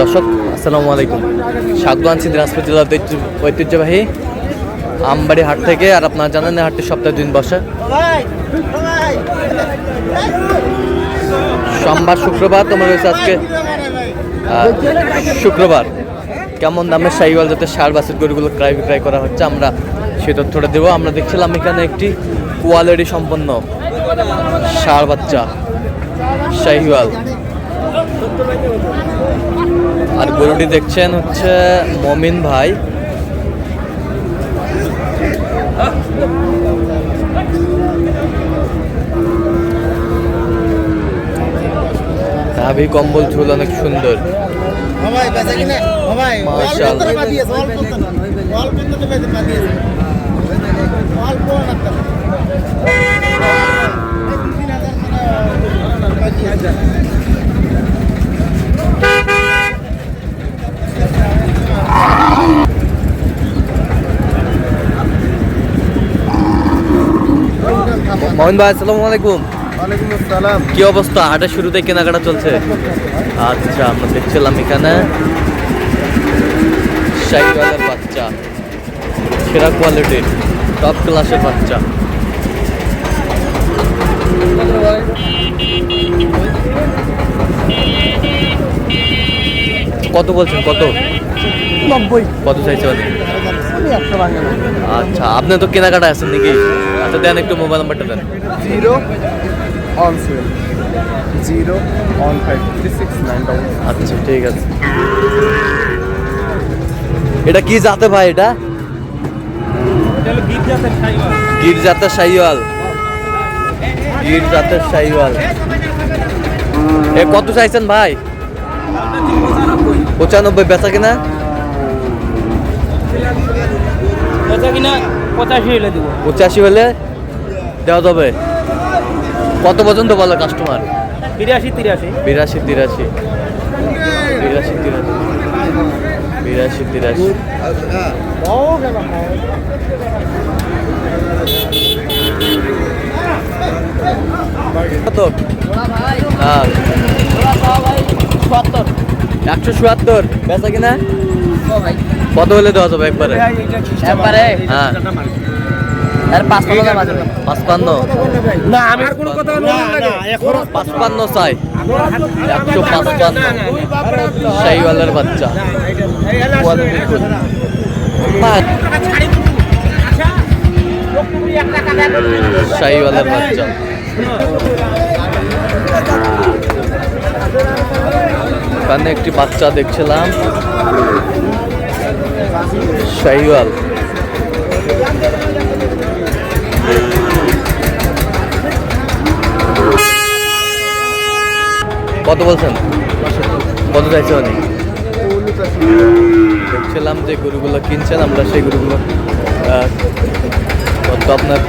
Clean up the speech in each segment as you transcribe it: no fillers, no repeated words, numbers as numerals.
দর্শক আসসালামু আলাইকুম, স্বাগত আছি দিনাজপুর জেলার ঐতিহ্যবাহী আমবাড়ি হাট থেকে। আর আপনারা জানেন হাটটি সপ্তাহে 2 দিন বসে, সোমবার শুক্রবার। তোমার রয়েছে আজকে শুক্রবার। কেমন দামের শাহিওয়াল যাতে ষাঁড় বাছুর গরুগুলো ক্রয় বিক্রয় করা হচ্ছে আমরা সে তথ্যটা দেবো। আমরা দেখছিলাম এখানে একটি কোয়ালিটি সম্পন্ন ষাঁড় বাচ্চা শাহিওয়াল, আর গরুটি দেখছেন হচ্ছে মমিন ভাই। নাভি কম্বল ঝুল অনেক সুন্দর, মোহন ভাই আসসালামু আলাইকুম। ওয়ালাইকুম আসসালাম। কি অবস্থা? হাটের শুরুতে কেনাকাটা চলছে? আচ্ছা, আমরা দেখছিলাম এখানে শাহিওয়ালের বাচ্চা, সেরা কোয়ালিটির টপ ক্লাসের বাচ্চা। কত বলছেন? কত? 90। কত চাইছে? আচ্ছা, আপনি তো কেনাকাটা আছেন নাকি? আচ্ছা দেন, একটু মোবাইল নাম্বারটা দেন। 017015369। আচ্ছা ঠিক আছে। এটা কি জাতে ভাই? এটা গির জাতের শাহিওয়াল। গির জাতের শাহিওয়াল। এ কত চাইছেন ভাই? 95। বেচা কিনা? 85 হলে দেওয়া যাবে। কত পর্যন্ত বলে কাস্টমার? 82 83। 82 83। 82 83। কত? হ্যাঁ 177। বেচা কিনা? কত হলে দেওয়া যাবে একবারে? হ্যাঁ 55। না আমি আর কোনো কথা বলবো না, এখন 55 চাই। 155 শাহিওয়ালের বাচ্চা, শাহিওয়ালের বাচ্চা। এখানে একটি বাচ্চা দেখছিলাম শাহিওয়াল। কত বলছেন? কত চাইছে? অনেক দেখছিলাম যে গরুগুলো কিনছেন, আমরা সেই গরুগুলো কত আপনার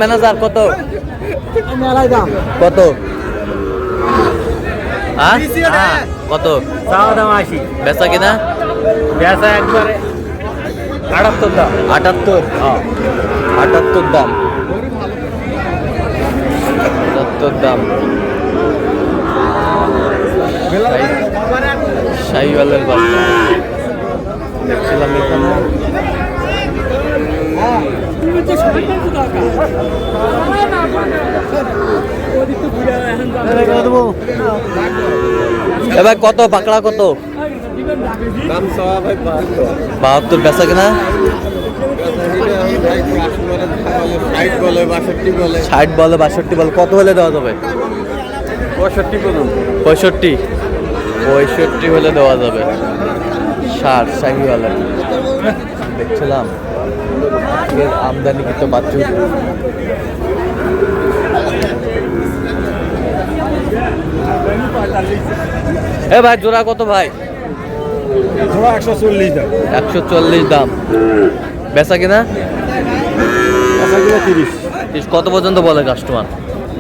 ম্যানেজার কত? কত? কত? 80। বেচা কিনা? বেচা একবারে 78 দাম। 78। 78 দাম। 78 দাম। শাহিওয়ালের বাচ্চা দেখছিলাম এখানে। এবার কত পাকড়া? কত দাম সওয়া ভাই 72। বেচা কিনা? 60 বলে 62 বলে। কত হলে দেওয়া যাবে? 65 পর্যন্ত। 65 হলে দেওয়া যাবে। শাহিওয়ালের দেখছিলাম আমদানি কিন্তু বাচ্চা। এ ভাই জোড়া কত ভাই? জোড়া 140 দাম। 140 দাম। বেচা কিনা? 30। কত পর্যন্ত বলে কাস্টমার?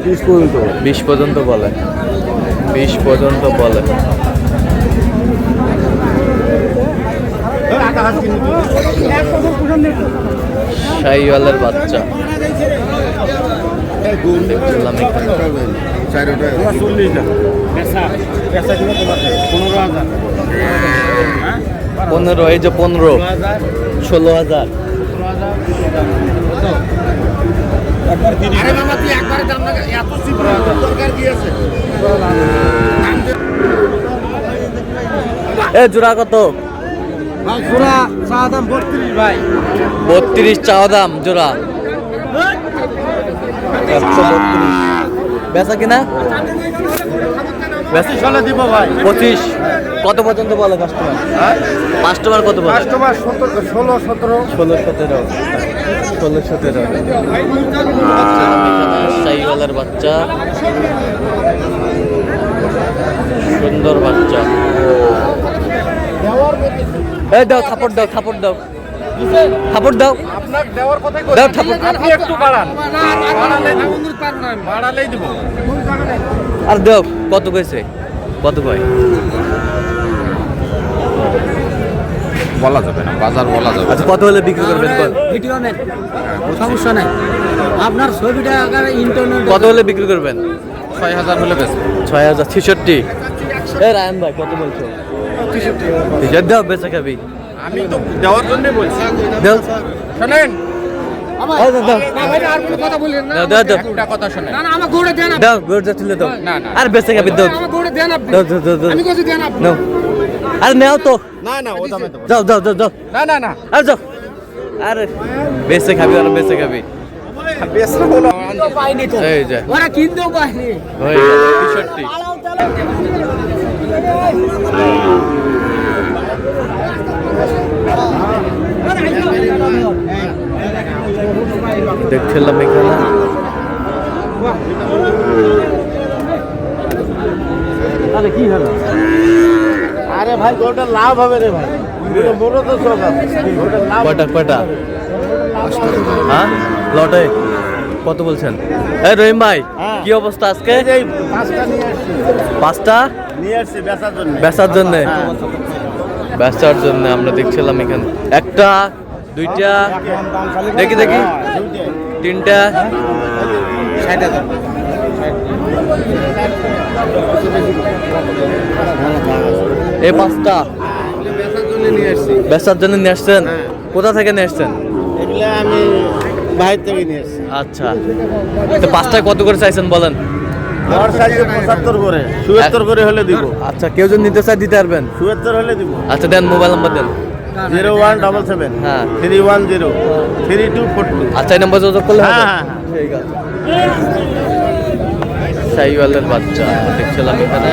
20 পর্যন্ত। 20 পর্যন্ত বলে। 20 পর্যন্ত বলে। শাহিওয়ালের বাচ্চা। দেখছিলাম এখানে। জোড়া 40 দাম পেঁচা কিলো তোমার 15,000 15, এই যে 15, 16,000। একবার 30 আরে মামা তুই একবারে দাম না এত চিপ দরকার কি আছে এ জোড়া কত? ভাই জোড়া চা দাম 32 ভাই 32 চাওয়া দাম জোড়া। 132 বেচা কিনা? বেচা 25 হলে দিব ভাই 25। কত পর্যন্ত বলে কাস্টমার? কাস্টমার কত বলে? কাস্টমার 16 17 16, 17, 16, 17। সাইওয়ালার বাচ্চা, সুন্দর বাচ্চা। এই দাও থাপড় দাও, থাপড় দাও, থাপড় দাও, আপনার দেওয়ার কথাই দাও থাপড়। আপনি একটু বাড়ান বাড়ালেই দিব আর দাও কত কইছে? কত কয়? বলা যাবে না বাজার বলা যাবে আচ্ছা কত হলে বিক্রি করবেন? কত? ভিডিও নেন সমস্যা নাই আপনার ছবিটা আগে ইন্টারনেট কত হলে বিক্রি করবেন? 6,000 হলে বেচবো 6,066। এ রায়ন ভাই কত বলছো? 63 দাও, বেচা খাবি। আমি তো দেওয়ার জন্য বলছি দাও, শুনেন এই দাও, দাও, না ভাই আর কোনো কথা বললেন না দাও, দাও, একটা কথা শুনেন না আমার গৌড়ে দেন আপনি দাও, গোড়া তুলে দাও। না, না। আর বেচা খাবি দাও, আমার গৌড়ে দেন আপনি দাও, দাও, দাও, দাও। আমি কইছি দেন আপনি নাও, আরে নাও তো, না না ও দামে দেবো যাও, যাও, যাও, যাও, না না না আর যাও। আরে বেচে খাবি, আর বেচে খাবি। বেচা হলো পাইনি তো এই যে ওরা কিনতেও পাইনি হয়ে গেল 63। দেখছিলাম এখানে আরে কি হলো? আরে ভাই ওটা লাভ হবে রে ভাই বড় তো সব ওটা লাভ কয়টা কয়টা? হ্যাঁ লটে কত বলছেন? এই রহিম ভাই হ্যাঁ। কি অবস্থা আজকে? এই পাঁচটা নিয়ে আসছি 5টা নিয়ে আসছি বেচার জন্য বেচার জন্য, হ্যাঁ। বেচার জন্য আমরা দেখছিলাম এখানে। একটা, দুইটা, দেখি দেখি, তিনটা, 60,000 এই 5টা বেচার জন্য নিয়ে আসছি বেচার জন্য নিয়ে আসছেন? হ্যাঁ। কোথা থেকে নিয়ে আসছেন? এগুলা আমি বাইরে থেকে নিয়ে আসছি আচ্ছা, তো 5টায় কত করে চাইছেন বলেন? আমার সাইজে 75 করে 77 করে হলে দিব আচ্ছা, কেউ যদি নিতে চায় দিতে পারবেন? 77 হলে দিব আচ্ছা দেন, মোবাইল নাম্বার দেন। 0177 হ্যাঁ। 310 3242 আচ্ছা এই নাম্বার যোগাযোগ করলে হবে? হ্যাঁ, হ্যাঁ, ঠিক আছে। সাইওয়ালের বাচ্চা দেখছিলাম এখানে।